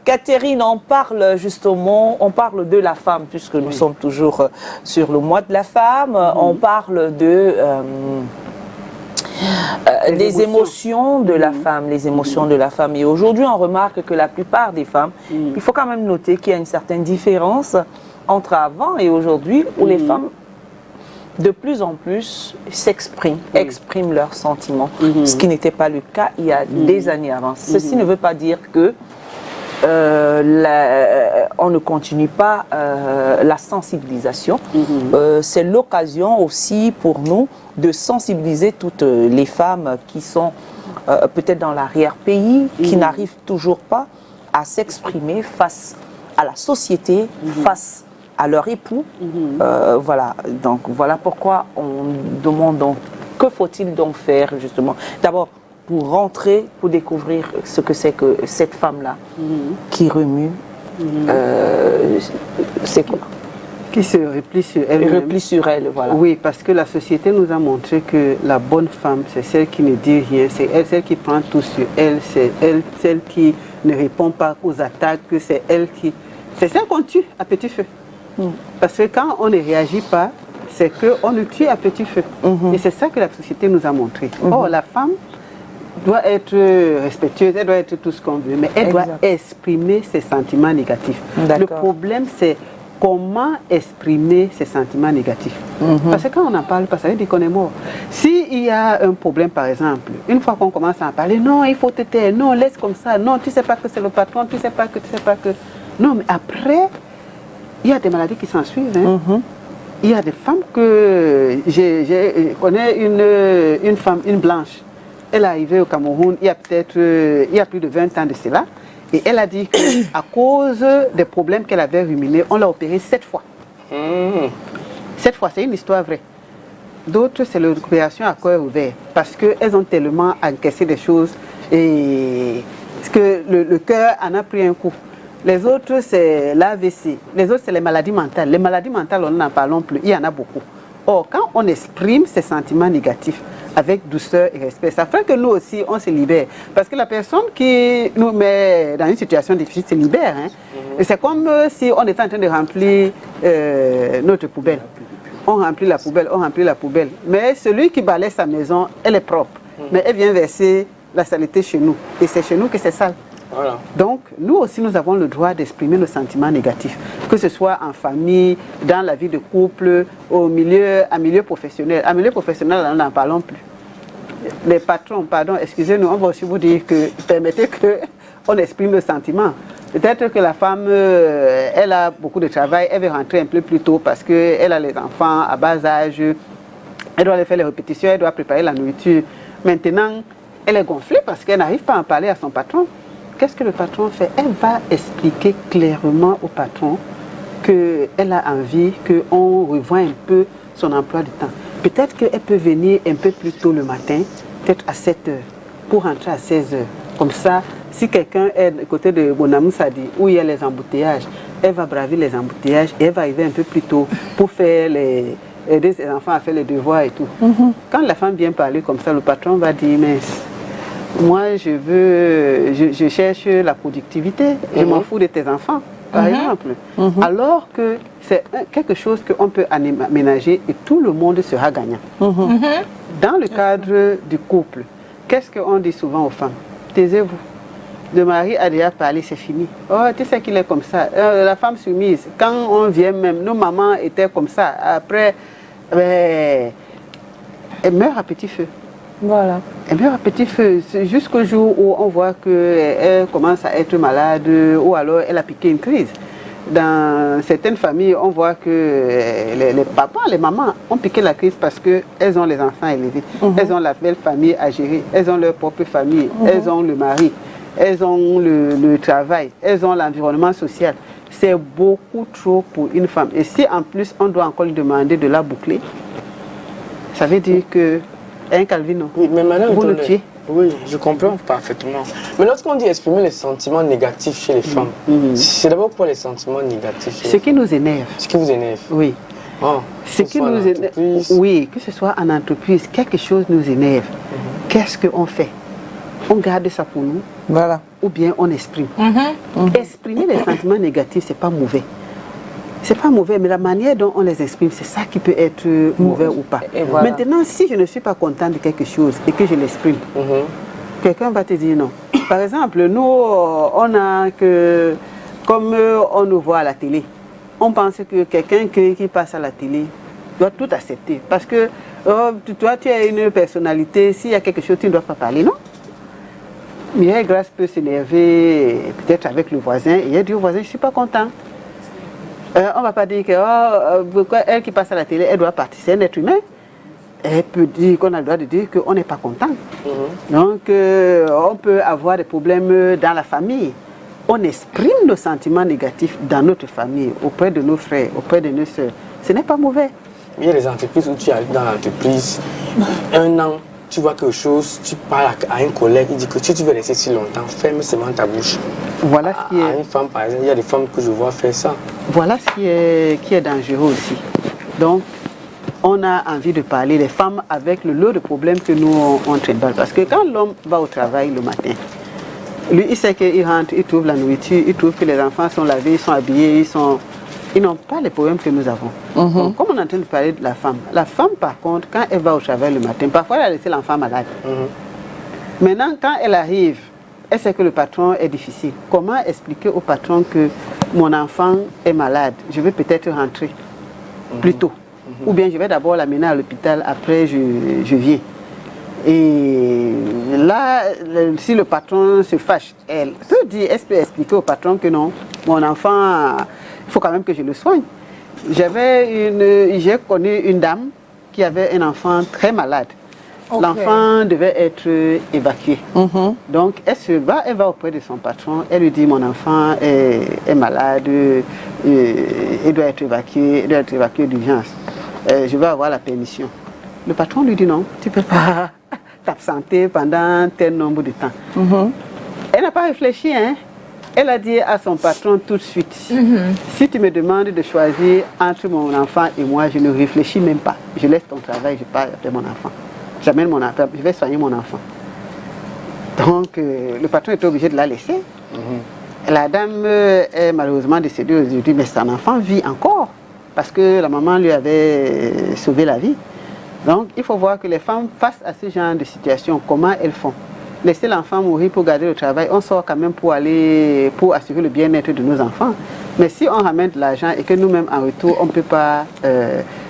Catherine, on parle justement, on parle de la femme, puisque nous sommes toujours sur le mois de la femme. On parle de les émotions de la femme, les émotions de la femme. Et aujourd'hui, on remarque que la plupart des femmes, il faut quand même noter qu'il y a une certaine différence entre avant et aujourd'hui, où les femmes, de plus en plus, s'expriment, expriment leurs sentiments, ce qui n'était pas le cas il y a des années avant. Ceci ne veut pas dire que on ne continue pas la sensibilisation. C'est l'occasion aussi pour nous de sensibiliser toutes les femmes qui sont peut-être dans l'arrière-pays, qui n'arrivent toujours pas à s'exprimer face à la société, face à leur époux. Voilà, donc voilà pourquoi on demande donc, que faut-il donc faire justement? D'abord, pour rentrer, pour découvrir ce que c'est que cette femme-là qui remue, c'est quoi? Qui se replie sur elle. Replie sur elle, voilà. Oui, parce que la société nous a montré que la bonne femme, c'est celle qui ne dit rien, c'est elle, celle qui prend tout sur elle, c'est elle, celle qui ne répond pas aux attaques, c'est elle qui... C'est celle qu'on tue à petit feu. Parce que quand on ne réagit pas, c'est qu'on nous tue à petit feu. Et c'est ça que la société nous a montré. Or, la femme doit être respectueuse, elle doit être tout ce qu'on veut, mais elle doit exprimer ses sentiments négatifs. Le problème, c'est comment exprimer ses sentiments négatifs. Parce que quand on n'en parle pas, ça veut dire qu'on est mort. S'il y a un problème, par exemple, une fois qu'on commence à en parler, non, il faut te taire, non, laisse comme ça, non, tu ne sais pas que c'est le patron, tu ne sais pas que, tu sais pas que... Non, mais après, il y a des maladies qui s'en suivent. Il y a des femmes que... Je connais une femme, une blanche. Elle est arrivée au Cameroun il y a peut-être il y a plus de 20 ans de cela. Et elle a dit qu'à cause des problèmes qu'elle avait ruminés, on l'a opérée 7 fois. 7 fois, c'est une histoire vraie. D'autres, c'est l'opération à cœur ouvert. Parce qu'elles ont tellement encaissé des choses et que le cœur en a pris un coup. Les autres, c'est l'AVC. Les autres, c'est les maladies mentales. Les maladies mentales, on n'en parlons plus. Il y en a beaucoup. Or, quand on exprime ces sentiments négatifs avec douceur et respect, ça fait que nous aussi, on se libère. Parce que la personne qui nous met dans une situation difficile se libère. C'est comme si on était en train de remplir notre poubelle. On remplit la poubelle, on remplit la poubelle. Mais celui qui balaie sa maison, elle est propre. Mais elle vient verser la saleté chez nous. Et c'est chez nous que c'est sale. Voilà. Donc, nous aussi, nous avons le droit d'exprimer nos sentiments négatifs, que ce soit en famille, dans la vie de couple, en milieu professionnel. En milieu professionnel, nous n'en parlons plus. Les patrons, pardon, excusez-nous, on va aussi vous dire que permettez qu'on exprime nos sentiments. Peut-être que la femme, elle a beaucoup de travail, elle veut rentrer un peu plus tôt parce qu'elle a les enfants à bas âge, elle doit aller faire les répétitions, elle doit préparer la nourriture. Maintenant, elle est gonflée parce qu'elle n'arrive pas à en parler à son patron. Qu'est-ce que le patron fait? Elle va expliquer clairement au patron qu'elle a envie qu'on revoie un peu son emploi du temps. Peut-être qu'elle peut venir un peu plus tôt le matin, peut-être à 7 heures, pour rentrer à 16 heures. Comme ça, si quelqu'un est du côté de Bonamou Sadi, où il y a les embouteillages, elle va braver les embouteillages et elle va arriver un peu plus tôt pour faire aider ses enfants à faire les devoirs et tout. Quand la femme vient parler comme ça, le patron va dire, mais moi je cherche la productivité, je m'en fous de tes enfants, par exemple. Alors que c'est quelque chose qu'on peut aménager et tout le monde sera gagnant. Dans le cadre du couple, qu'est-ce qu'on dit souvent aux femmes? Taisez-vous. Le mari a déjà parlé, c'est fini. Oh, tu sais qu'il est comme ça. La femme soumise, quand on vient même, nos mamans étaient comme ça. Après, elle meurt à petit feu. Voilà. Elle meurt à petit feu jusqu'au jour où on voit qu'elle commence à être malade ou alors elle a piqué une crise. Dans certaines familles, on voit que les papas, les mamans ont piqué la crise parce qu'elles ont les enfants élevés. Elles ont la belle famille à gérer. Elles ont leur propre famille. Elles ont le mari. Elles ont le travail. Elles ont l'environnement social. C'est beaucoup trop pour une femme. Et si en plus on doit encore lui demander de la boucler, ça veut dire que un Calvino, oui, mais maintenant, vous le tuez. Oui, je comprends parfaitement. Mais lorsqu'on dit exprimer les sentiments négatifs chez les femmes, c'est d'abord quoi les sentiments négatifs chez Ce qui nous énerve. Ce qui vous énerve. Oui. Oh, ce qui nous énerve. Oui, que ce soit en entreprise, quelque chose nous énerve. Qu'est-ce qu'on fait? on garde ça pour nous, Voilà. ou bien on exprime. Exprimer les sentiments négatifs, c'est pas mauvais. C'est pas mauvais, mais la manière dont on les exprime, c'est ça qui peut être mauvais ou pas. Et voilà. Maintenant, si je ne suis pas content de quelque chose et que je l'exprime, quelqu'un va te dire non. Par exemple, nous, on a que, comme on nous voit à la télé, on pense que quelqu'un qui passe à la télé doit tout accepter. Parce que toi, tu as une personnalité, s'il y a quelque chose, tu ne dois pas parler, non? Mireille Grasse peut s'énerver peut-être avec le voisin et elle dit au voisin, je ne suis pas content. On ne va pas dire que elle qui passe à la télé, elle doit partir, c'est un être humain. Elle peut dire qu'on a le droit de dire qu'on n'est pas content. Donc, on peut avoir des problèmes dans la famille. On exprime nos sentiments négatifs dans notre famille, auprès de nos frères, auprès de nos soeurs. Ce n'est pas mauvais. Il y a des entreprises où tu arrives dans l'entreprise, un an, tu vois quelque chose, tu parles à un collègue, il dit que si tu veux rester si longtemps, ferme seulement ta bouche. Voilà ce qui À est, une femme, par exemple, il y a des femmes que je vois faire ça. voilà ce qui est dangereux aussi. Donc, on a envie de parler, les femmes, avec le lot de problèmes que nous on traite. Parce que quand l'homme va au travail le matin, lui, il sait qu'il rentre, il trouve la nourriture, il trouve que les enfants sont lavés, ils sont habillés, ils n'ont pas les problèmes que nous avons. Donc, comme on est en train de parler de la femme, par contre, quand elle va au travail le matin, parfois elle a laissé l'enfant malade. Maintenant, quand elle arrive, elle sait que le patron est difficile. Comment expliquer au patron que mon enfant est malade, je vais peut-être rentrer plus tôt. Ou bien je vais d'abord l'amener à l'hôpital, après je viens. Et là, si le patron se fâche, elle peut expliquer au patron que non, mon enfant, il faut quand même que je le soigne. J'ai connu une dame qui avait un enfant très malade. L'enfant devait être évacué. Donc, elle va auprès de son patron, elle lui dit, mon enfant est malade, il doit être évacué d'urgence. Je vais avoir la permission. Le patron lui dit non, tu ne peux pas t'absenter pendant tel nombre de temps. Elle n'a pas réfléchi, hein? Elle a dit à son patron tout de suite, si tu me demandes de choisir entre mon enfant et moi, je ne réfléchis même pas. Je laisse ton travail, je pars après mon enfant. J'amène mon enfant, je vais soigner mon enfant. Donc, le patron était obligé de la laisser. La dame est malheureusement décédée aujourd'hui, mais son enfant vit encore. Parce que la maman lui avait sauvé la vie. Donc, il faut voir que les femmes, face à ce genre de situation, comment elles font. Laisser l'enfant mourir pour garder le travail, on sort quand même pour assurer le bien-être de nos enfants. Mais si on ramène de l'argent et que nous-mêmes, en retour, on ne peut pas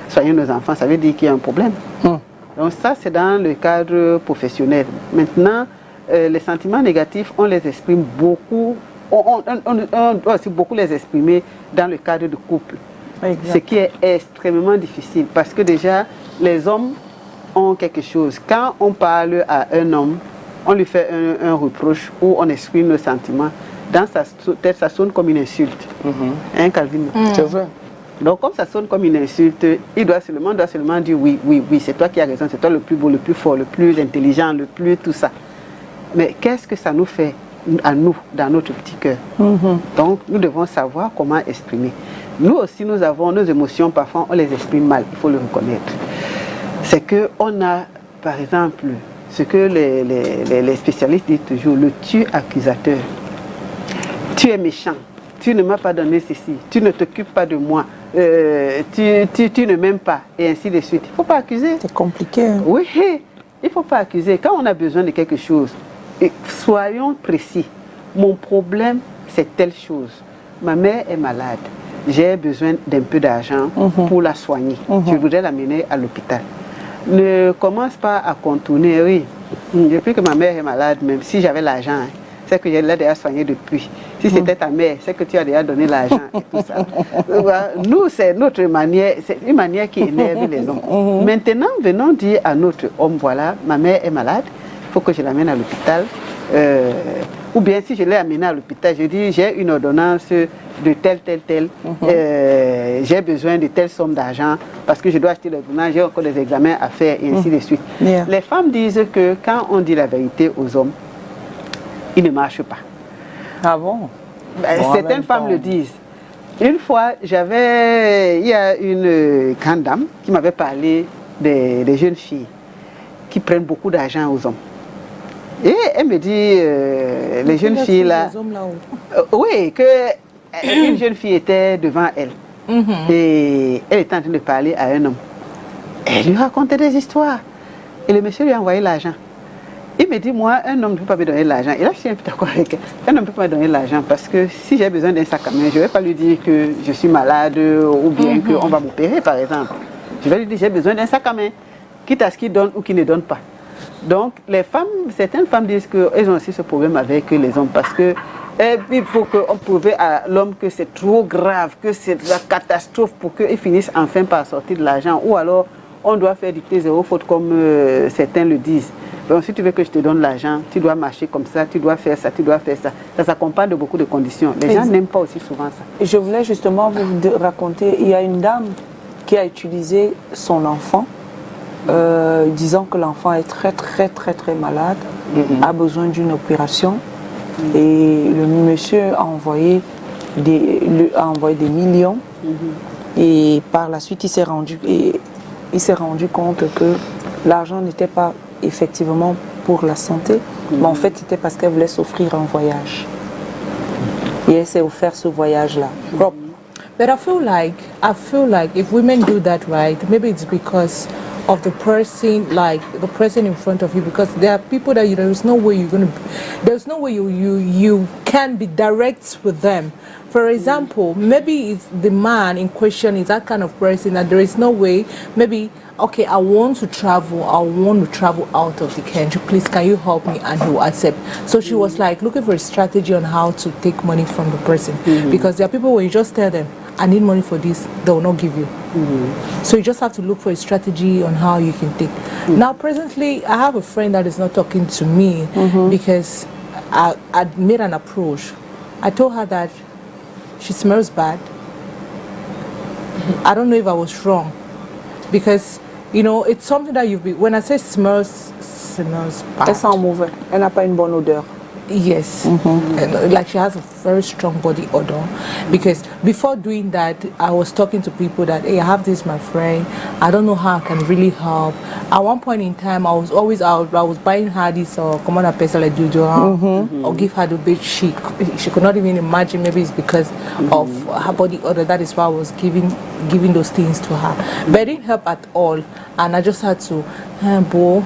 soigner nos enfants, ça veut dire qu'il y a un problème. Donc ça, c'est dans le cadre professionnel. Maintenant, les sentiments négatifs, on les exprime beaucoup. On doit aussi beaucoup les exprimer dans le cadre de couple. Ce qui est extrêmement difficile parce que déjà, les hommes ont quelque chose. Quand on parle à un homme, on lui fait un reproche ou on exprime nos sentiments. Dans sa tête, ça sonne comme une insulte. Hein, Calvin? C'est vrai. Donc, comme ça sonne comme une insulte, il doit seulement dire oui, c'est toi qui as raison, c'est toi le plus beau, le plus fort, le plus intelligent, le plus tout ça. Mais qu'est-ce que ça nous fait à nous, dans notre petit cœur? Donc, nous devons savoir comment exprimer. Nous aussi, nous avons nos émotions, parfois on les exprime mal, il faut le reconnaître. C'est qu'on a, par exemple, ce que les spécialistes disent toujours, le tu accusateur. Tu es méchant, tu ne m'as pas donné ceci, tu ne t'occupes pas de moi, tu ne m'aimes pas, et ainsi de suite. Il ne faut pas accuser. C'est compliqué. Hein? Oui, il ne faut pas accuser. Quand on a besoin de quelque chose, soyons précis. Mon problème, c'est telle chose. Ma mère est malade. J'ai besoin d'un peu d'argent pour la soigner. Je voudrais l'amener à l'hôpital. Ne commence pas à contourner. Oui, depuis que ma mère est malade, même si j'avais l'argent, c'est que je l'ai déjà soignée depuis. Si c'était ta mère, c'est que tu as déjà donné l'argent et tout ça. Nous, c'est notre manière, c'est une manière qui énerve les hommes. Maintenant, venons dire à notre homme, voilà, ma mère est malade, il faut que je l'amène à l'hôpital. Ou bien si je l'ai amenée à l'hôpital, je dis j'ai une ordonnance de tel. J'ai besoin de telle somme d'argent parce que je dois acheter l'ordonnance, j'ai encore des examens à faire et ainsi de suite. Les femmes disent que quand on dit la vérité aux hommes, ils ne marchent pas. Ah bon? Certaines femmes le disent. Une fois, il y a une grande dame qui m'avait parlé des jeunes filles qui prennent beaucoup d'argent aux hommes. Et elle me dit, les jeunes filles là, oui, que une jeune fille était devant elle. Et elle était en train de parler à un homme. Elle lui racontait des histoires. Et le monsieur lui a envoyé l'argent. Il me dit, moi, un homme ne peut pas me donner l'argent. Et là, je suis un peu d'accord avec elle. Un homme ne peut pas me donner l'argent parce que si j'ai besoin d'un sac à main, je ne vais pas lui dire que je suis malade ou bien qu'on va m'opérer, par exemple. Je vais lui dire, j'ai besoin d'un sac à main, quitte à ce qu'il donne ou qu'il ne donne pas. Donc, les femmes, certaines femmes disent qu'elles ont aussi ce problème avec les hommes parce que il faut qu'on prouve à l'homme que c'est trop grave, que c'est la catastrophe pour qu'il finisse enfin par sortir de l'argent. Ou alors, on doit faire dicter zéro faute comme certains le disent. Donc, si tu veux que je te donne l'argent, tu dois marcher comme ça, tu dois faire ça, tu dois faire ça. Ça s'accompagne de beaucoup de conditions. Les gens n'aiment pas aussi souvent ça. Et je voulais justement vous raconter, il y a une dame qui a utilisé son enfant, disant que l'enfant est très malade, a besoin d'une opération. Et le monsieur a envoyé des millions. Et par la suite, il s'est rendu compte que l'argent n'était pas effectivement pour la santé, mais en fait, c'était parce qu'elle voulait s'offrir un voyage. Et elle s'est offert ce voyage-là. But I feel like if women do that, right, maybe it's because of the person in front of you, because there are people that there's no way you can be direct with them. For example, maybe it's the man in question is that kind of person that there is no way, maybe, okay, I want to travel out of the country, please can you help me, and he will accept. So she was like looking for a strategy on how to take money from the person, because there are people when you just tell them, I need money for this, they will not give you. So you just have to look for a strategy on how you can take. Now presently, I have a friend that is not talking to me because I made an approach. I told her that she smells bad. I don't know if I was wrong, because it's something that when I say smells bad. Elle sent mauvais. Elle n'a pas une bonne odeur. Yes, and, like she has a very strong body odor, because before doing that I was talking to people that, hey, I have this, my friend, I don't know how I can really help. At one point in time I was buying her this common pencil like deodorant or give her the bed. She could not even imagine. Maybe it's because of her body odor, that is why I was giving those things to her, but it didn't help at all. And I just had to, Bo,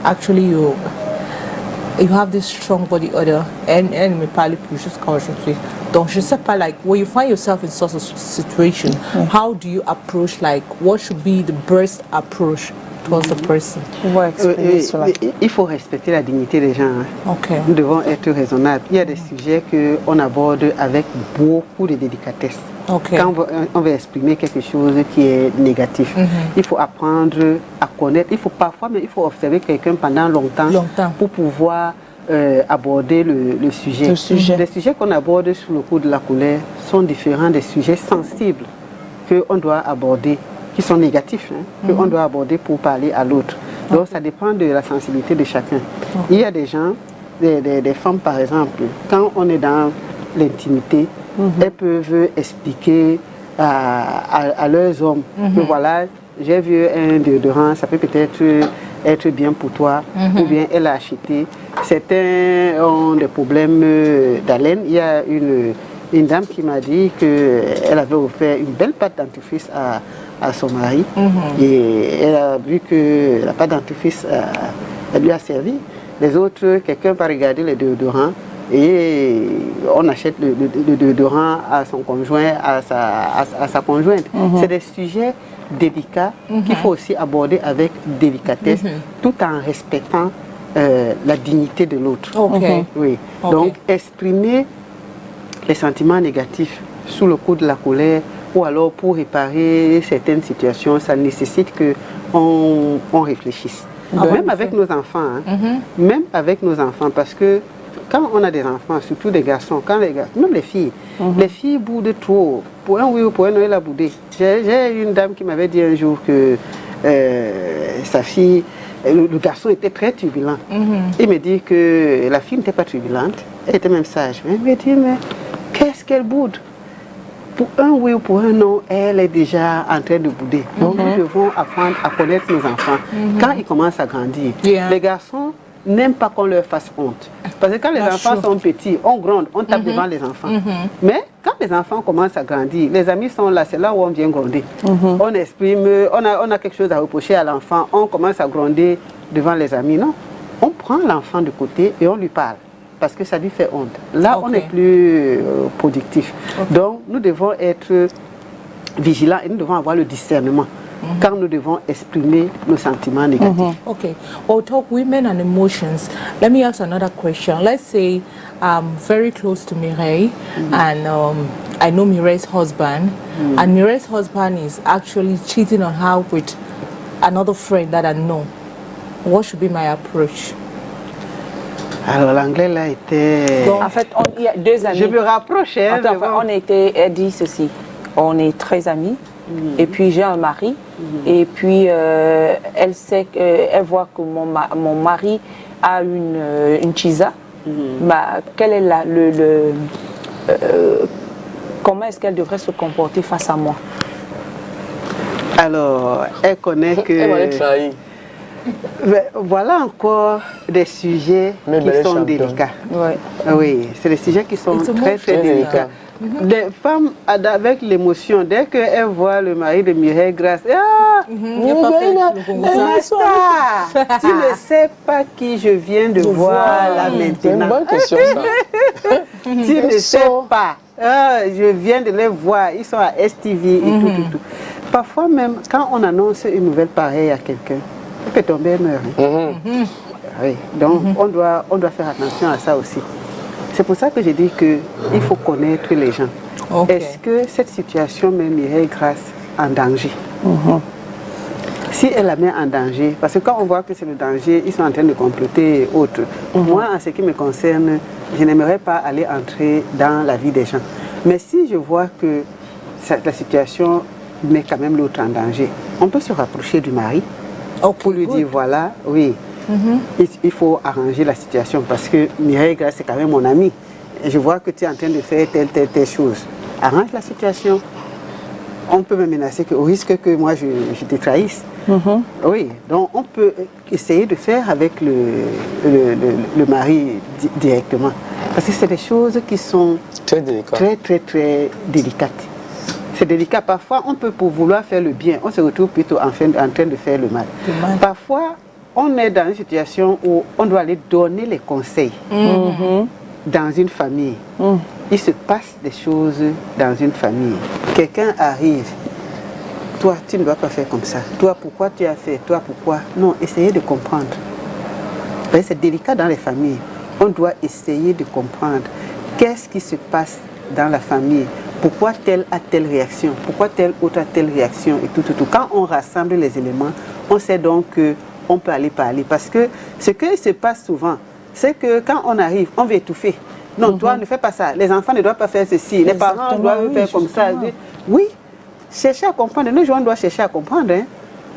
actually you have this strong body odor, and me parler plus jusqu'à aujourd'hui. Donc je sais pas, like when you find yourself in such a situation, how do you approach, like what should be the best approach towards the person? Il faut respecter la dignité des gens. Okay. Nous devons être raisonnables. Il y a des sujets qu'on aborde avec beaucoup de délicatesse. Okay. Quand on veut exprimer quelque chose qui est négatif, il faut apprendre à connaître. Il faut observer quelqu'un pendant longtemps pour pouvoir aborder le sujet. Les sujets qu'on aborde sous le coup de la colère sont différents des sujets sensibles qu'on doit aborder, qui sont négatifs, qu'on doit aborder pour parler à l'autre. Donc ça dépend de la sensibilité de chacun. Il y a des gens, des femmes par exemple, quand on est dans l'intimité, elles peuvent expliquer à leurs hommes que voilà, j'ai vu un déodorant, ça peut peut-être être bien pour toi, ou bien elle a acheté. Certains ont des problèmes d'haleine. Il y a une dame qui m'a dit qu'elle avait offert une belle pâte dentifrice à son mari, et elle a vu que la pâte dentifrice elle lui a servi. Les autres, quelqu'un va regarder les déodorants, et on achète le déodorant à son conjoint, à sa conjointe. C'est des sujets délicats qu'il faut aussi aborder avec délicatesse, tout en respectant la dignité de l'autre. Oui. Donc exprimer les sentiments négatifs sous le coup de la colère, ou alors pour réparer certaines situations, ça nécessite qu'on réfléchisse. Même avec nos enfants, même avec nos enfants, parce que quand on a des enfants, surtout des garçons, même les filles boudent trop. Pour un oui ou pour un non, elle a boudé. J'ai une dame qui m'avait dit un jour que sa fille, le garçon était très turbulent. Il me dit que la fille n'était pas turbulente, elle était même sage. Elle me dit, mais qu'est-ce qu'elle boude? Pour un oui ou pour un non, elle est déjà en train de bouder. Donc nous devons apprendre à connaître nos enfants quand ils commencent à grandir. Les garçons, n'aiment pas qu'on leur fasse honte. Parce que quand les enfants sont petits, on gronde, on tape devant les enfants. Mais quand les enfants commencent à grandir, les amis sont là, c'est là où on vient gronder. On exprime, on a quelque chose à reprocher à l'enfant, on commence à gronder devant les amis. Non, on prend l'enfant de côté et on lui parle. Parce que ça lui fait honte. Là, on est plus productif. Donc, nous devons être vigilants et nous devons avoir le discernement quand nous devons exprimer nos sentiments négatifs. Okay. We'll talk women and emotions. Let me ask another question. Let's say I'm very close to Mireille and I know Mireille's husband and Mireille's husband is actually cheating on her with another friend that I know. What should be my approach? Alors, l'anglais là était... En fait, il y a 2 amis. Je me rapprochais. Attends, on était, elle dit ceci, on est très amis, et puis j'ai un mari, et puis elle sait, elle voit que mon mari a une chisa. Quel est comment est-ce qu'elle devrait se comporter face à moi? Alors, elle connaît que... Elle va être trahie. Voilà encore des sujets qui sont délicats. Oui, c'est des sujets qui sont très délicats. Des femmes avec l'émotion, dès qu'elles voient le mari de Mireille Grace, tu ne sais pas qui je viens de voir là maintenant. C'est une bonne question ça. Tu ne sais pas. Je viens de les voir, ils sont à STV et tout. Parfois même, quand on annonce une nouvelle pareille à quelqu'un, il peut tomber et meurt. Oui, donc on doit faire attention à ça aussi. C'est pour ça que je dis qu'il faut connaître les gens. Est-ce que cette situation met Mireille Grace en danger? Si elle la met en danger, parce que quand on voit que c'est le danger, ils sont en train de comploter et autres. Moi, en ce qui me concerne, je n'aimerais pas aller entrer dans la vie des gens. Mais si je vois que la situation met quand même l'autre en danger, on peut se rapprocher du mari pour lui dire voilà, oui, il faut arranger la situation parce que Mireille Grace, c'est quand même mon ami. Et je vois que tu es en train de faire telle chose. Arrange la situation. On peut me menacer au risque que moi je te trahisse. Oui, donc on peut essayer de faire avec le mari directement. Parce que c'est des choses qui sont très délicates. C'est délicat. Parfois, on peut pour vouloir faire le bien, on se retrouve plutôt en train de faire le mal. Parfois, on est dans une situation où on doit aller donner les conseils dans une famille. Il se passe des choses dans une famille. Quelqu'un arrive. Toi, tu ne dois pas faire comme ça. Toi, pourquoi tu as fait? Toi, pourquoi? Non, essayez de comprendre. C'est délicat dans les familles. On doit essayer de comprendre qu'est-ce qui se passe dans la famille. Pourquoi telle a telle réaction? Pourquoi telle autre a telle réaction? Et tout. Quand on rassemble les éléments, on sait donc qu'on peut aller parler. Parce que ce qui se passe souvent, c'est que quand on arrive, on veut étouffer. Non, toi, ne fais pas ça. Les enfants ne doivent pas faire ceci. Les parents doivent faire comme ça. Oui, chercher à comprendre. Nous, on doit chercher à comprendre.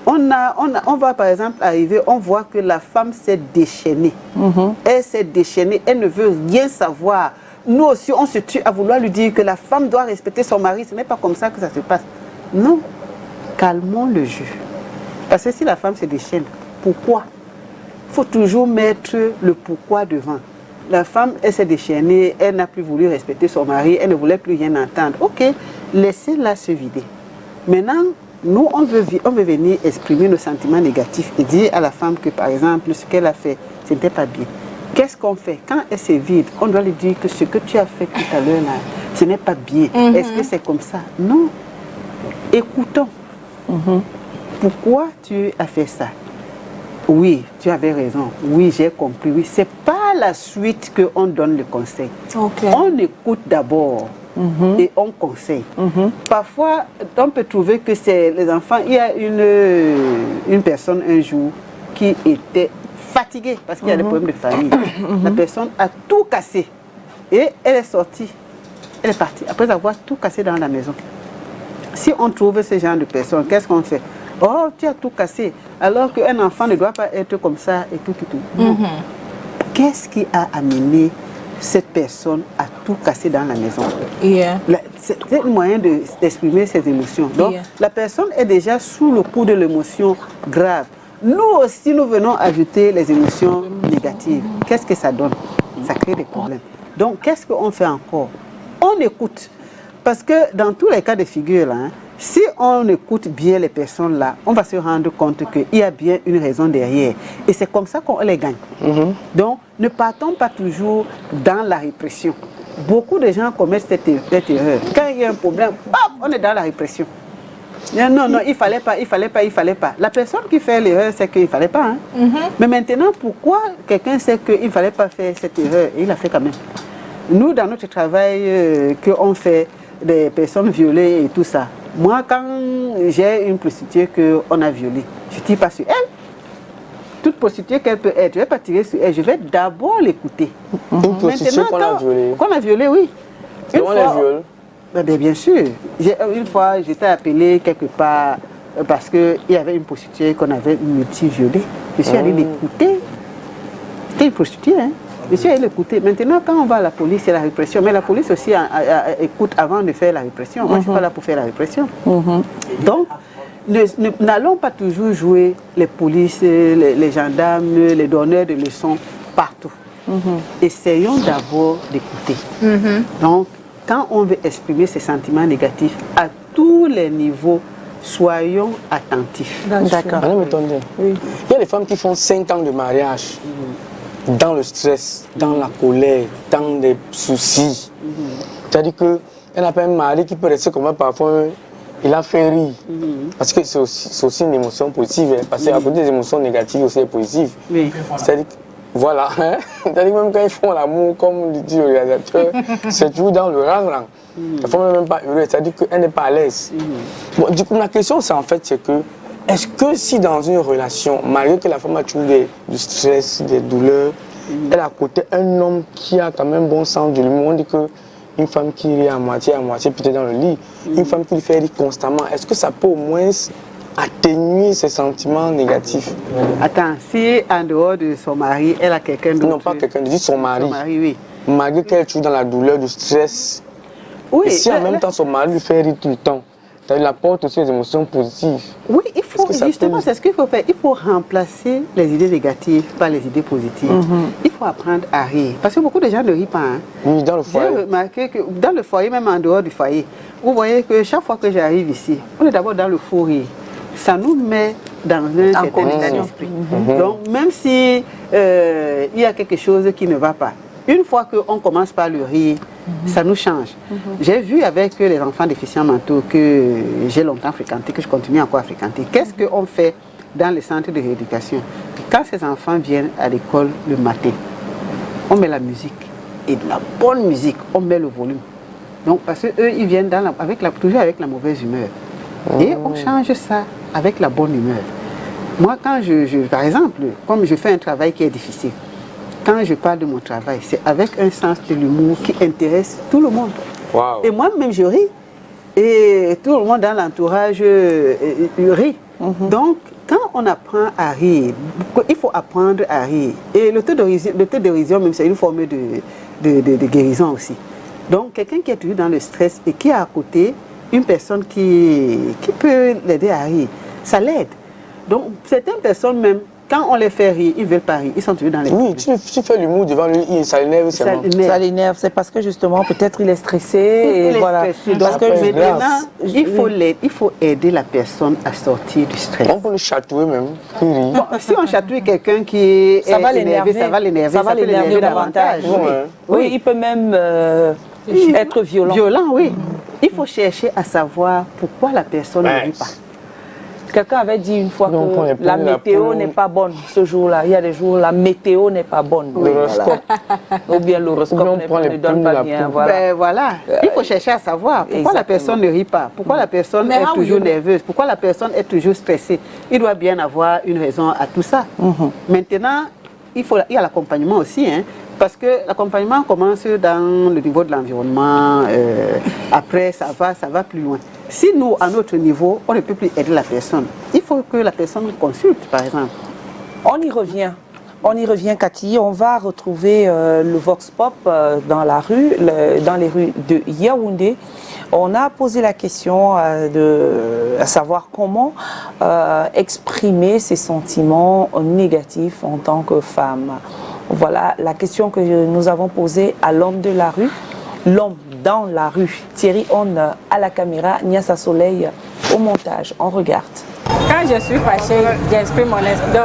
On va par exemple arriver, on voit que la femme s'est déchaînée. Elle s'est déchaînée, elle ne veut rien savoir. Nous aussi, on se tue à vouloir lui dire que la femme doit respecter son mari. Ce n'est pas comme ça que ça se passe. Non, calmons le jeu. Parce que si la femme se déchaîne, pourquoi? Il faut toujours mettre le pourquoi devant. La femme, elle s'est déchaînée, elle n'a plus voulu respecter son mari, elle ne voulait plus rien entendre. Ok, laissez-la se vider. Maintenant, nous, on veut venir exprimer nos sentiments négatifs et dire à la femme que, par exemple, ce qu'elle a fait, ce n'était pas bien. Qu'est-ce qu'on fait? Quand elle se vide, on doit lui dire que ce que tu as fait tout à l'heure, là, ce n'est pas bien. Est-ce que c'est comme ça? Non. Écoutons. Pourquoi tu as fait ça? Oui, tu avais raison. Oui, j'ai compris. Oui, c'est pas la suite qu'on donne le conseil. On écoute d'abord et on conseille. Parfois, on peut trouver que c'est les enfants. Il y a une personne un jour qui était fatiguée parce qu'il y a des problèmes de famille. La personne a tout cassé et elle est sortie. Elle est partie après avoir tout cassé dans la maison. Si on trouve ce genre de personne, qu'est-ce qu'on fait? Oh, tu as tout cassé. Alors qu'un enfant ne doit pas être comme ça et tout. Qu'est-ce qui a amené cette personne à tout casser dans la maison? C'est un moyen d'exprimer ses émotions. Donc, la personne est déjà sous le coup de l'émotion grave. nous aussi, nous venons ajouter les émotions négatives. Qu'est-ce que ça donne? Ça crée des problèmes. Donc, qu'est-ce qu'on fait encore? On écoute. Parce que dans tous les cas de figure, là, si on écoute bien les personnes là, on va se rendre compte qu'il y a bien une raison derrière. Et c'est comme ça qu'on les gagne. Donc, ne partons pas toujours dans la répression. Beaucoup de gens commettent cette erreur. Quand il y a un problème, hop, on est dans la répression. Non, non, il fallait pas. La personne qui fait l'erreur, c'est qu'il ne fallait pas. Hein. Mais maintenant, pourquoi quelqu'un sait qu'il ne fallait pas faire cette erreur et il l'a fait quand même? Nous, dans notre travail, qu'on fait des personnes violées et tout ça, moi, quand j'ai une prostituée qu'on a violée, je ne tire pas sur elle. Toute prostituée qu'elle peut être, je ne vais pas tirer sur elle, je vais d'abord l'écouter. Une prostituée qu'on a violée. Qu'on a violée, oui. On la viole. Bien sûr. Une fois, j'étais appelée quelque part parce qu'il y avait une prostituée qu'on avait multi-violée. Je suis allée l'écouter. C'était une prostituée, hein. Je suis allée l'écouter. Maintenant, quand on va à la police, c'est la répression. Mais la police aussi écoute avant de faire la répression. Moi, je ne suis pas là pour faire la répression. Donc, n'allons pas toujours jouer les polices, les gendarmes, les donneurs de leçons partout. Essayons d'abord d'écouter. Donc, quand on veut exprimer ses sentiments négatifs à tous les niveaux, soyons attentifs. D'accord. Il y a des femmes qui font 5 ans de mariage dans le stress, dans la colère, dans des soucis. C'est-à-dire qu'elle n'a pas un mari qui peut rester comme ça parfois. Il a fait rire. Parce que c'est aussi une émotion positive. Hein, parce qu'à côté des émotions négatives, aussi est positive. C'est-à-dire que, voilà. Hein, c'est-à-dire même quand ils font l'amour, comme dit le réalisateur, c'est toujours dans le rang-rang. La femme n'est même pas heureuse. C'est-à-dire qu'elle n'est pas à l'aise. Bon, du coup, la question, c'est en fait, c'est que, est-ce que si dans une relation, malgré que la femme a toujours du stress, des douleurs, elle a à côté un homme qui a quand même bon sens de l'humour, on dit que une femme qui rit à moitié, peut-être dans le lit, une femme qui lui fait rire constamment, est-ce que ça peut au moins atténuer ses sentiments négatifs? Attends, si en dehors de son mari, elle a quelqu'un d'autre... Non, pas quelqu'un, je dis son mari. Son mari, oui. Malgré qu'elle est toujours dans la douleur, du stress. Oui, et si en même temps son mari lui fait rire tout le temps, ça lui apporte aussi des émotions positives. Oui, il faut, justement, c'est ce qu'il faut faire. Il faut remplacer les idées négatives par les idées positives. Il faut apprendre à rire. Parce que beaucoup de gens ne rient pas. Hein. Oui, dans le foyer. J'ai remarqué que dans le foyer, même en dehors du foyer, vous voyez que chaque fois que j'arrive ici, on est d'abord dans le faux rire. Ça nous met dans un certain état d'esprit. Donc, même si il y a quelque chose qui ne va pas, une fois qu'on commence par le rire, ça nous change. J'ai vu avec les enfants déficients mentaux que j'ai longtemps fréquenté, que je continue encore à fréquenter. Qu'est-ce qu'on fait dans les centres de rééducation? Quand ces enfants viennent à l'école le matin, on met la musique, et de la bonne musique, on met le volume. Donc, parce qu'eux, ils viennent toujours avec la mauvaise humeur. Et on change ça avec la bonne humeur. Moi, quand par exemple, comme je fais un travail qui est difficile, quand je parle de mon travail, c'est avec un sens de l'humour qui intéresse tout le monde. Et moi-même, je ris. Et tout le monde dans l'entourage rit. Donc, quand on apprend à rire, il faut apprendre à rire. Et l'autodérision, même, c'est une forme de guérison aussi. Donc, quelqu'un qui est toujours dans le stress et qui a à côté une personne qui peut l'aider à rire, ça l'aide. Donc, certaines personnes même, quand on les fait rire, ils ne veulent pas rire, ils sont toujours dans les... Oui, tu fais l'humour devant lui, ça l'énerve seulement. Ça l'énerve, c'est parce que justement, peut-être il est stressé. Et voilà. Donc, maintenant, il faut aider la personne à sortir du stress. On peut le chatouiller même, qui rit. Bon, si on chatouille quelqu'un qui est énervé, ça va l'énerver davantage. Oui, il peut même être violent. Violent, oui. Il faut chercher à savoir pourquoi la personne ne rit pas. Quelqu'un avait dit une fois que la météo n'est pas bonne ce jour-là. Il y a des jours où la météo n'est pas bonne. L'horoscope. Ou bien l'horoscope ne donne pas bien. Voilà. Il faut chercher à savoir pourquoi la personne ne rit pas, pourquoi la personne est toujours nerveuse, pourquoi la personne est toujours stressée. Il doit bien avoir une raison à tout ça. Maintenant, il y a l'accompagnement aussi. Hein, parce que l'accompagnement commence dans le niveau de l'environnement. Après, ça va plus loin. Si nous, à notre niveau, on ne peut plus aider la personne, il faut que la personne consulte, par exemple. On y revient. On y revient, Cathy. On va retrouver le Vox Pop dans la rue, dans les rues de Yaoundé. On a posé la question à savoir comment exprimer ses sentiments négatifs en tant que femme. Voilà la question que nous avons posée à l'homme de la rue, l'homme dans la rue. Thierry Onne à la caméra, Niassa Soleil au montage. On regarde. Quand je suis fâchée, j'exprime mon esprit.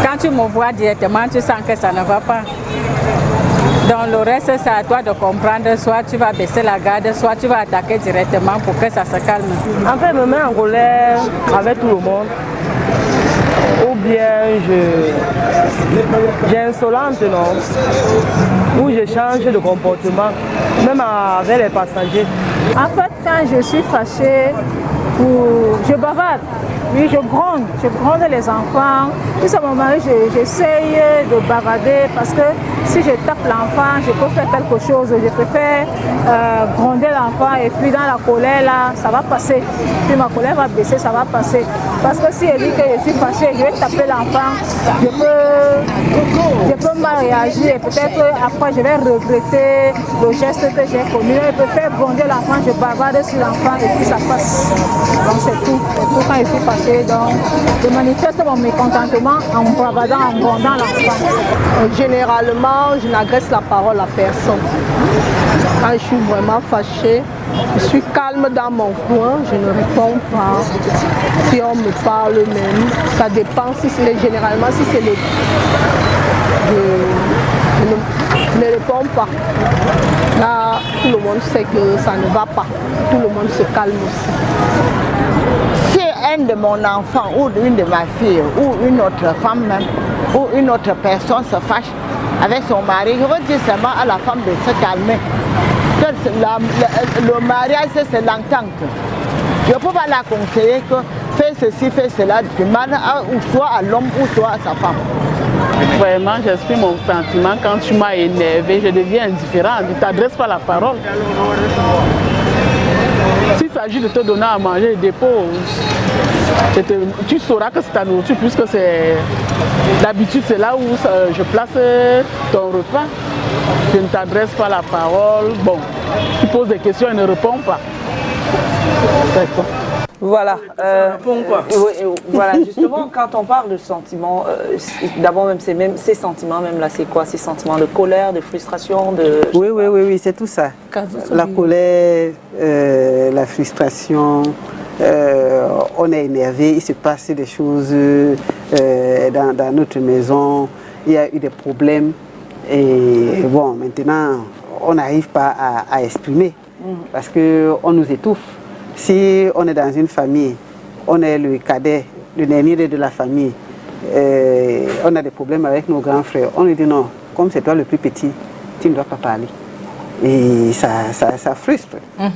Quand tu me vois directement, tu sens que ça ne va pas. Donc le reste, c'est à toi de comprendre. Soit tu vas baisser la garde, soit tu vas attaquer directement pour que ça se calme. En fait, je me mets en colère avec tout le monde. Ou bien j'ai insolente, non? Ou je change de comportement, même avec les passagers. En fait, quand je suis fâchée, je bavarde. Oui, je gronde les enfants. Tout ce moment, j'essaye de bavarder parce que si je tape l'enfant, je peux faire quelque chose. Je préfère gronder l'enfant et puis dans la colère, là, ça va passer. Puis ma colère va baisser, ça va passer. Parce que si elle dit que je suis fâchée, je vais taper l'enfant, je peux mal réagir et peut-être après je vais regretter le geste que j'ai commis. Je préfère gronder l'enfant, je bavarde sur l'enfant et puis ça passe. Donc c'est tout. Quand je suis fâchée, donc je manifeste mon mécontentement en bavardant, en grondant l'enfant. Généralement, je n'agresse la parole à personne. Quand je suis vraiment fâchée, je suis calme dans mon coin, je ne réponds pas. Si on me parle même, ça dépend si c'est généralement si c'est le... Je ne réponds pas. Là, tout le monde sait que ça ne va pas. Tout le monde se calme aussi. Si un de mon enfant ou une de ma fille ou une autre femme même ou une autre personne se fâche avec son mari, je veux dire seulement à la femme de se calmer. Le mariage, c'est l'entente. Je ne peux pas la conseiller que fais ceci, fais cela, demande ou soit à l'homme ou soit à sa femme. Vraiment, j'exprime mon sentiment. Quand tu m'as énervé, je deviens indifférent. Tu ne t'adresses pas la parole. S'il s'agit de te donner à manger, dépose. Tu sauras que c'est ta nourriture puisque c'est d'habitude c'est là où je place ton repas. Je ne t'adresse pas la parole. Bon, tu poses des questions et ne réponds pas. Voilà. Voilà, justement, quand on parle de sentiments, d'abord même ces sentiments, même là, c'est quoi? Ces sentiments de colère, de frustration, de... Oui, c'est tout ça. La colère, la frustration, on est énervé, il se passe des choses dans notre maison, il y a eu des problèmes. Et bon, maintenant, on n'arrive pas à exprimer parce qu'on nous étouffe. Si on est dans une famille, on est le cadet, le dernier de la famille, on a des problèmes avec nos grands frères, on lui dit non, comme c'est toi le plus petit, tu ne dois pas parler. Et ça frustre.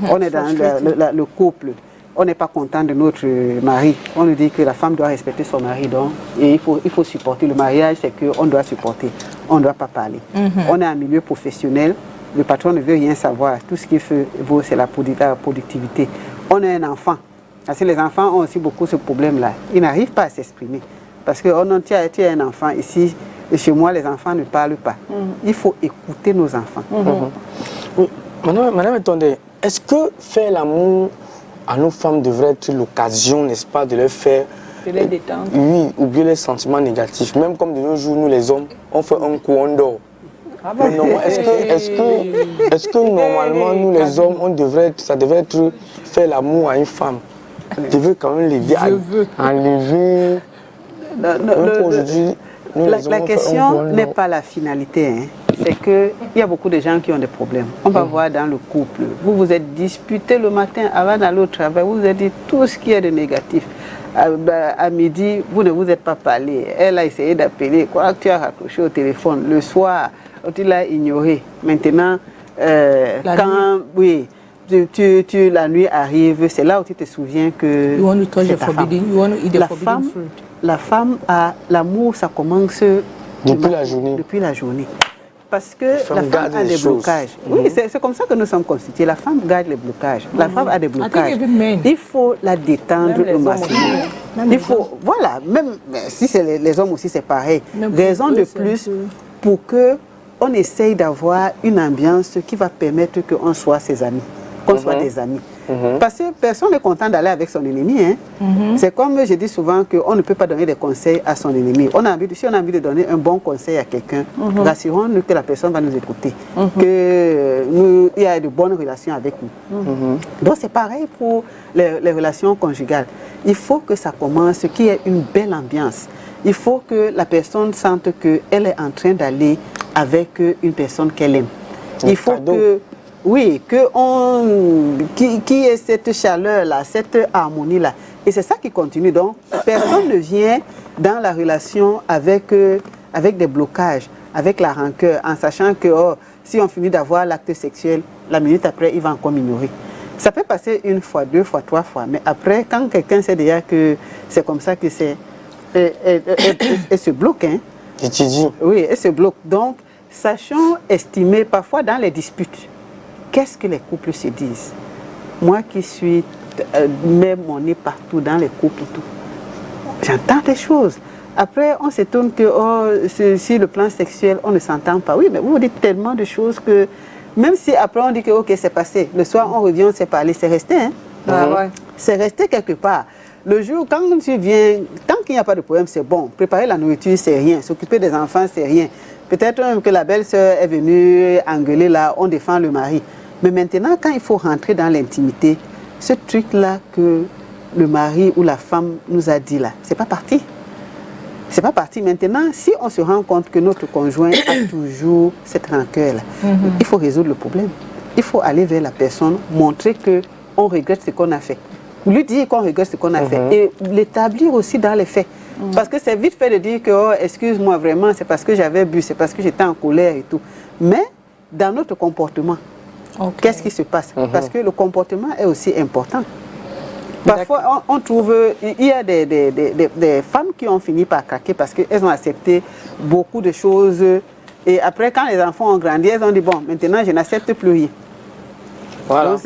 On est dans le couple, on n'est pas content de notre mari. On nous dit que la femme doit respecter son mari, donc, et il faut supporter. Le mariage, c'est qu'on doit supporter, on ne doit pas parler. On est en milieu professionnel, le patron ne veut rien savoir, tout ce qu'il vaut, c'est la productivité. On a un enfant, parce que les enfants ont aussi beaucoup ce problème-là. Ils n'arrivent pas à s'exprimer. Parce que tu as un enfant ici, et chez moi, les enfants ne parlent pas. Il faut écouter nos enfants. Oui. Madame, attendez, est-ce que faire l'amour à nos femmes devrait être l'occasion, n'est-ce pas, de leur faire... De les détendre. Oui, oublier les sentiments négatifs. Même comme de nos jours, nous les hommes, on fait un coup, on dort. Ah bon? Est-ce que normalement, nous les hommes, ça devrait être faire l'amour à une femme? Je veux quand même l'aider à enlever... La question n'est pas la finalité, hein. C'est qu'il y a beaucoup de gens qui ont des problèmes. On va voir dans le couple, vous vous êtes disputé le matin avant d'aller au travail, vous vous êtes dit tout ce qui est de négatif. À midi, vous ne vous êtes pas parlé. Elle a essayé d'appeler, quoi, tu as raccroché au téléphone. Le soir, tu l'as ignoré. Maintenant, quand la nuit arrive, c'est là où tu te souviens que c'est ta femme. La femme a l'amour, ça commence depuis la journée. Parce que la femme a des blocages. Oui, c'est comme ça que nous sommes constitués. La femme garde les blocages. La femme a des blocages. Il faut la détendre au maximum. Il faut, voilà, même si c'est les hommes aussi, c'est pareil. Raison de plus pour qu'on essaye d'avoir une ambiance qui va permettre qu'on soit ses amis, qu'on soit des amis. Parce que personne n'est content d'aller avec son ennemi. Hein. C'est comme je dis souvent qu'on ne peut pas donner des conseils à son ennemi. Si on a envie de donner un bon conseil à quelqu'un, rassurons-nous que la personne va nous écouter, qu'il y a de bonnes relations avec nous. Donc c'est pareil pour les relations conjugales. Il faut que ça commence, qu'il y ait une belle ambiance. Il faut que la personne sente qu'elle est en train d'aller avec une personne qu'elle aime. Il faut que... Oui, qu'il y ait cette chaleur-là, cette harmonie-là. Et c'est ça qui continue. Donc, personne ne vient dans la relation avec des blocages, avec la rancœur, en sachant que si on finit d'avoir l'acte sexuel, la minute après, il va encore m'ignorer. Ça peut passer une fois, deux fois, trois fois. Mais après, quand quelqu'un sait déjà que c'est comme ça que c'est, elle se bloque. Hein. Oui, elle se bloque. Donc, sachons estimer parfois dans les disputes. Qu'est-ce que les couples se disent? Moi qui suis, mets mon nez partout dans les couples, tout. J'entends des choses. Après, on s'étonne que sur le plan sexuel, on ne s'entend pas. Oui, mais vous dites tellement de choses que même si après on dit que ok, c'est passé, le soir on revient, on s'est parlé, c'est resté. Hein? C'est resté quelque part. Le jour, quand tu viens, tant qu'il n'y a pas de problème, c'est bon. Préparer la nourriture, c'est rien. S'occuper des enfants, c'est rien. Peut-être que la belle-sœur est venue engueuler là, on défend le mari. Mais maintenant, quand il faut rentrer dans l'intimité, ce truc-là que le mari ou la femme nous a dit là, c'est pas parti. C'est pas parti. Maintenant, si on se rend compte que notre conjoint a toujours cette rancœur-là, il faut résoudre le problème. Il faut aller vers la personne, montrer qu'on regrette ce qu'on a fait. Lui dire qu'on regrette ce qu'on a fait et l'établir aussi dans les faits. Parce que c'est vite fait de dire que excuse-moi vraiment, c'est parce que j'avais bu, c'est parce que j'étais en colère et tout. Mais dans notre comportement, qu'est-ce qui se passe? Parce que le comportement est aussi important. Parfois, on trouve, il y a des femmes qui ont fini par craquer parce qu'elles ont accepté beaucoup de choses. Et après, quand les enfants ont grandi, elles ont dit, bon, maintenant, je n'accepte plus rien. Voilà. Donc,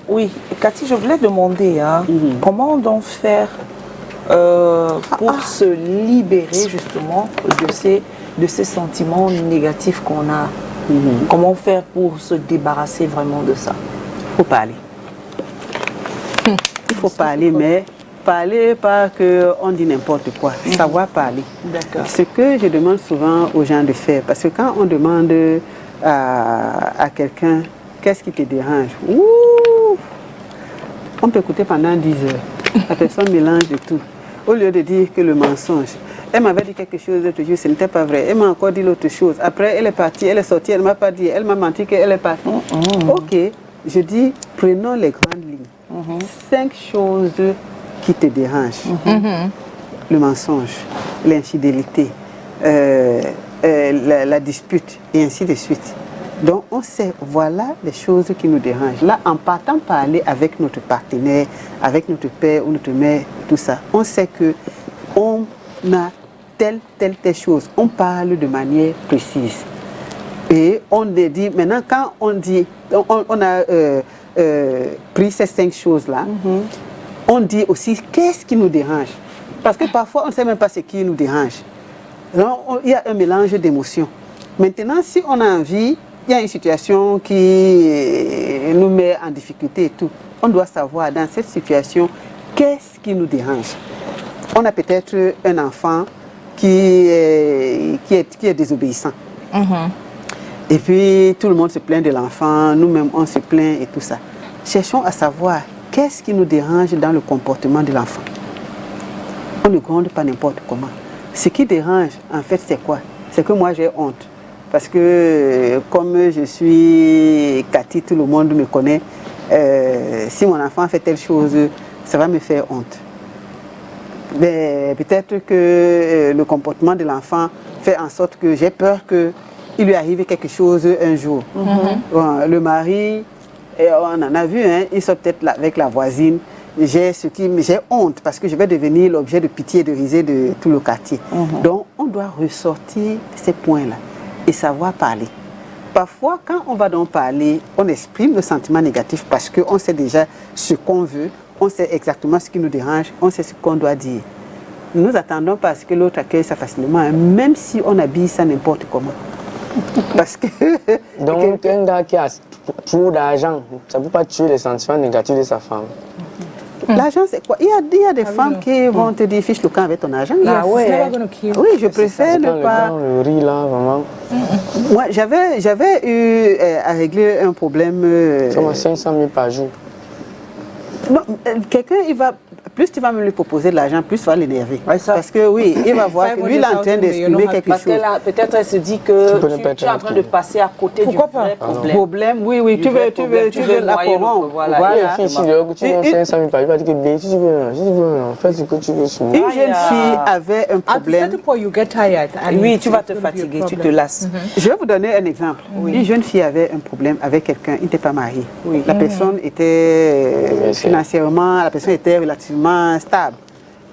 oui, Cathy, je voulais demander, comment donc faire pour se libérer justement de ces sentiments négatifs qu'on a? Comment faire pour se débarrasser vraiment de ça? Il faut parler. Il faut parler, mais parler pas qu'on dit n'importe quoi. Savoir parler. Ce que je demande souvent aux gens de faire, parce que quand on demande à quelqu'un qu'est-ce qui te dérange, on peut écouter pendant 10 heures. La personne mélange de tout. Au lieu de dire que le mensonge, elle m'avait dit quelque chose l'autre jour, ce n'était pas vrai. Elle m'a encore dit l'autre chose. Après, elle est partie, elle est sortie, elle ne m'a pas dit. Elle m'a menti qu'elle est partie. Ok, je dis, prenons les grandes lignes. 5 choses qui te dérangent. Le mensonge, l'infidélité, la dispute, et ainsi de suite. Donc, on sait, voilà les choses qui nous dérangent. Là, en partant parler avec notre partenaire, avec notre père ou notre mère, tout ça, on sait qu'on a telle chose. On parle de manière précise. Et on dit, maintenant, quand on dit, on a pris ces 5 choses-là, on dit aussi qu'est-ce qui nous dérange. Parce que parfois, on ne sait même pas ce qui nous dérange. Donc, il y a un mélange d'émotions. Maintenant, si on a envie, il y a une situation qui nous met en difficulté et tout. On doit savoir dans cette situation, qu'est-ce qui nous dérange. On a peut-être un enfant qui est désobéissant. Et puis, tout le monde se plaint de l'enfant, nous-mêmes, on se plaint et tout ça. Cherchons à savoir qu'est-ce qui nous dérange dans le comportement de l'enfant. On ne gronde pas n'importe comment. Ce qui dérange, en fait, c'est quoi? C'est que moi, j'ai honte. Parce que, comme je suis Cathy, tout le monde me connaît, si mon enfant fait telle chose, ça va me faire honte. Mais peut-être que le comportement de l'enfant fait en sorte que j'ai peur qu'il lui arrive quelque chose un jour. Bon, le mari, on en a vu, hein, il sort peut-être avec la voisine. J'ai honte parce que je vais devenir l'objet de pitié et de risée de tout le quartier. Donc, on doit ressortir ces points-là et savoir parler. Parfois, quand on va donc parler, on exprime le sentiment négatif parce qu'on sait déjà ce qu'on veut, on sait exactement ce qui nous dérange, on sait ce qu'on doit dire. Nous attendons pas à ce que l'autre accueille ça facilement, hein, même si on habille ça n'importe comment. Parce que... Donc, un gars qui a trop d'argent, ça ne peut pas tuer les sentiments négatifs de sa femme. L'argent, c'est quoi? Il y a des femmes qui vont te dire fiche le camp avec ton argent. Ah ouais. Oui, je préfère ne pas... Le riz là, vraiment. Moi, j'avais eu à régler un problème... Comme 500 000 par jour. Quelqu'un, il va... Plus tu vas me lui proposer de l'argent, plus tu vas l'énerver. Ouais, parce que oui, il va voir que lui, il est en train d'exprimer quelque chose. Parce que peut-être elle se dit que tu es en train de passer à côté du vrai problème. Oui, tu veux la corrompre. Voilà. Si tu veux 500 000 par jour, tu vas dire que si tu veux, fais ce que tu veux sur moi. Une jeune fille avait un problème. Oui, tu vas te fatiguer, tu te lasses. Je vais vous donner un exemple. Une jeune fille avait un problème avec quelqu'un, il n'était pas marié. La personne était financièrement, la personne était relativement stable.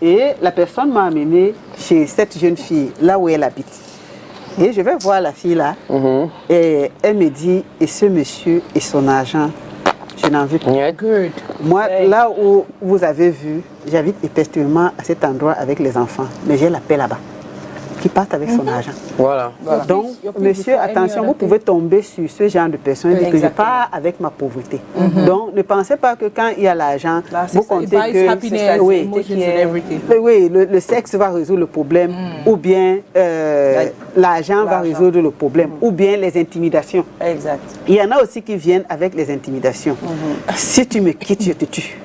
Et la personne m'a amené chez cette jeune fille, là où elle habite. Et je vais voir la fille là, et elle me dit, et ce monsieur et son argent, je n'en veux plus. Moi, là où vous avez vu, j'habite effectivement à cet endroit avec les enfants, mais j'ai la paix là-bas, qui partent avec son argent. Voilà. Donc, monsieur, attention, vous pouvez tomber sur ce genre de personnes que je pars avec ma pauvreté. Donc, ne pensez pas que quand il y a l'argent, vous comptez que oui, le sexe va résoudre le problème, ou bien l'argent va résoudre le problème, ou bien les intimidations. Exact. Il y en a aussi qui viennent avec les intimidations. Si tu me quittes, je te tue.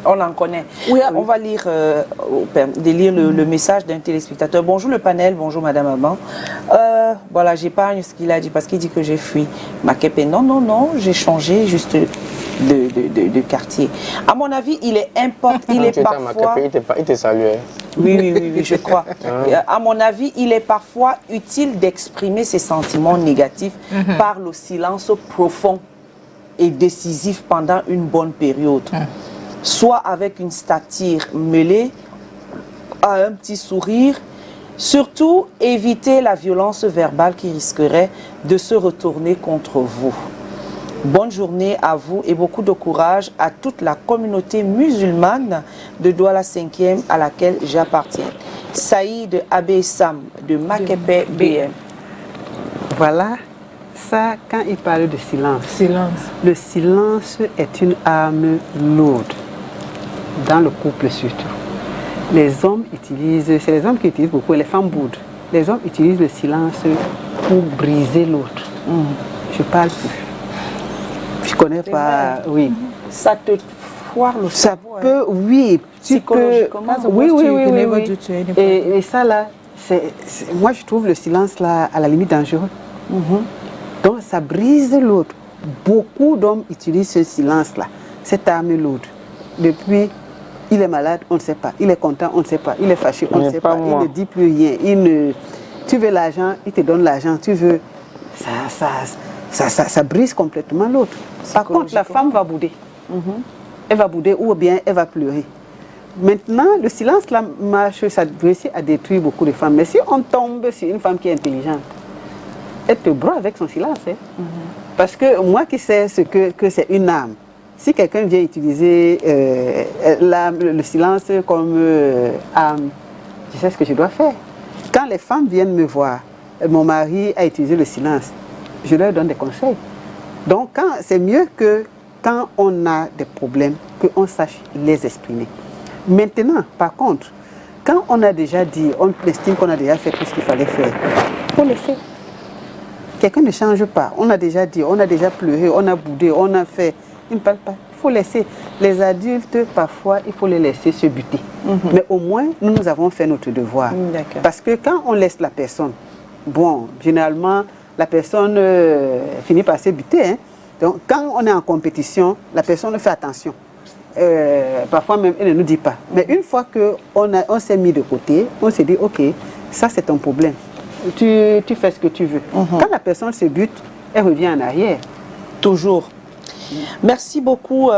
On en connaît. Oui, on va lire le message d'un téléspectateur. Bonjour le panel, bonjour Madame Aban. Voilà, j'épargne ce qu'il a dit parce qu'il dit que j'ai fui Makepe. Non, j'ai changé juste de quartier. À mon avis, il est important. Il est parfois... Il te saluait. Oui, je crois. À mon avis, il est parfois utile d'exprimer ses sentiments négatifs par le silence profond et décisif pendant une bonne période. Soit avec une satire mêlée à un petit sourire. Surtout, évitez la violence verbale qui risquerait de se retourner contre vous. Bonne journée à vous et beaucoup de courage à toute la communauté musulmane de Douala 5e à laquelle j'appartiens. Saïd Abessam de Makepe BM. Voilà, ça, quand il parle de silence, le silence est une arme lourde. Dans le couple surtout. Les hommes utilisent, c'est les hommes qui utilisent beaucoup, les femmes boudent. Les hommes utilisent le silence pour briser l'autre. Je parle plus. Je connais pas, oui. Ça te foire le cerveau. Ça peut, oui. Psychologiquement, oui. Et ça là, moi je trouve le silence là à la limite dangereux. Donc ça brise l'autre. Beaucoup d'hommes utilisent ce silence là, cette arme lourde. Depuis, il est malade, on ne sait pas. Il est content, on ne sait pas. Il est fâché, on ne sait pas. Il ne dit plus rien. Tu veux l'argent, il te donne l'argent. Tu veux... Ça brise complètement l'autre. Par contre, la femme va bouder. Elle va bouder ou bien elle va pleurer. Maintenant, le silence là marche, ça réussit à détruire beaucoup de femmes. Mais si on tombe sur une femme qui est intelligente, elle te broie avec son silence. Parce que moi qui sais ce que c'est une arme, si quelqu'un vient utiliser le silence comme arme, je sais ce que je dois faire. Quand les femmes viennent me voir, mon mari a utilisé le silence, je leur donne des conseils. Donc c'est mieux que quand on a des problèmes, qu'on sache les exprimer. Maintenant, par contre, quand on a déjà dit, on estime qu'on a déjà fait tout ce qu'il fallait faire, il faut laisser. Quelqu'un ne change pas. On a déjà dit, on a déjà pleuré, on a boudé, on a fait... Il ne parle pas. Il faut laisser. Les adultes, parfois, il faut les laisser se buter. Mais au moins, nous avons fait notre devoir. Parce que quand on laisse la personne, bon, généralement, la personne finit par se buter. Hein. Donc, quand on est en compétition, la personne fait attention. Parfois même, elle ne nous dit pas. Mais une fois qu'on s'est mis de côté, on s'est dit, ok, ça c'est ton problème. Tu fais ce que tu veux. Quand la personne se bute, elle revient en arrière. Toujours. Merci beaucoup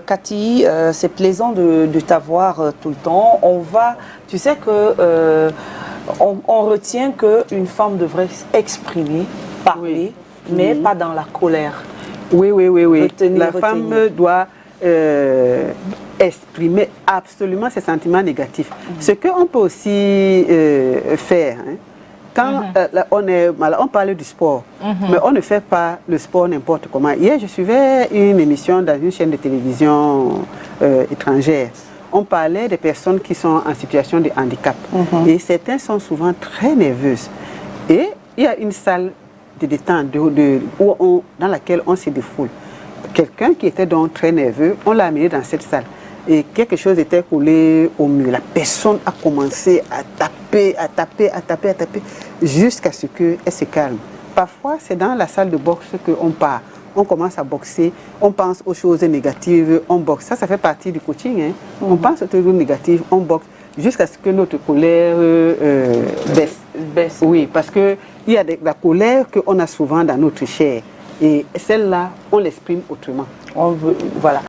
Cathy, c'est plaisant de t'avoir tout le temps. Tu sais que on retient qu'une femme devrait exprimer, parler, mais pas dans la colère. Oui. La femme doit exprimer absolument ses sentiments négatifs. Ce qu'on peut aussi faire, hein, quand on parle du sport, mais on ne fait pas le sport n'importe comment. Hier, je suivais une émission dans une chaîne de télévision étrangère. On parlait des personnes qui sont en situation de handicap. Et certains sont souvent très nerveuses. Et il y a une salle de détente dans laquelle on se défoule. Quelqu'un qui était donc très nerveux, on l'a amené dans cette salle. Et quelque chose était collé au mur. La personne a commencé à taper, jusqu'à ce qu'elle se calme. Parfois, c'est dans la salle de boxe qu'on part. On commence à boxer, on pense aux choses négatives, on boxe. Ça fait partie du coaching. Hein. On pense aux choses négatives, on boxe, jusqu'à ce que notre colère baisse. Oui, parce qu'il y a la colère qu'on a souvent dans notre chair. Et celle-là, on l'exprime autrement. Voilà.